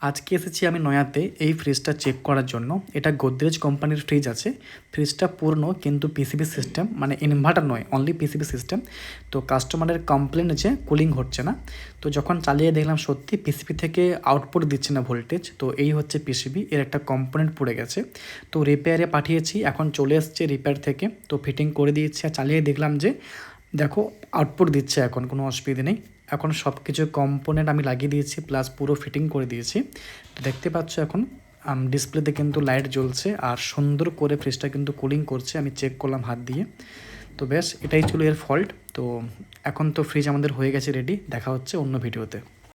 আজকে এসেছি আমি নয়াতে এই ফ্রিজটা চেক করার জন্য। এটা গোদরেজ কোম্পানির ফ্রিজ আছে। ফ্রিজটা পুরনো কিন্তু পিসিবি সিস্টেম, মানে ইনভার্টার নয়, অনলি পিসিবি সিস্টেম। তো কাস্টমারের কমপ্লেন আছে কুলিং হচ্ছে না। তো যখন চালিয়ে দেখলাম সত্যি পিসিবি থেকে আউটপুট দিচ্ছে না ভোল্টেজ। তো এই হচ্ছে পিসিবি, এর একটা কম্পোনেন্ট পুড়ে গেছে। তো রিপেয়ারে পাঠিয়েছি, এখন চলে এসছে রিপেয়ার থেকে। তো ফিটিং করে দিয়েছি আর চালিয়ে দেখলাম যে দেখো আউটপুট দিচ্ছে, এখন কোনো অসুবিধে নেই। এখন সব কিছু কম্পোনেন্ট আমি লাগিয়ে দিয়েছি, প্লাস পুরো ফিটিং করে দিয়েছি। তো দেখতে পাচ্ছ এখন ডিসপ্লেতে কিন্তু লাইট জ্বলছে আর সুন্দর করে ফ্রিজটা কিন্তু কুলিং করছে। আমি চেক করলাম হাত দিয়ে। তো ব্যাস এটাই ছিল এর ফল্ট। তো এখন তো ফ্রিজ আমাদের হয়ে গেছে রেডি। দেখা হচ্ছে অন্য ভিডিওতে।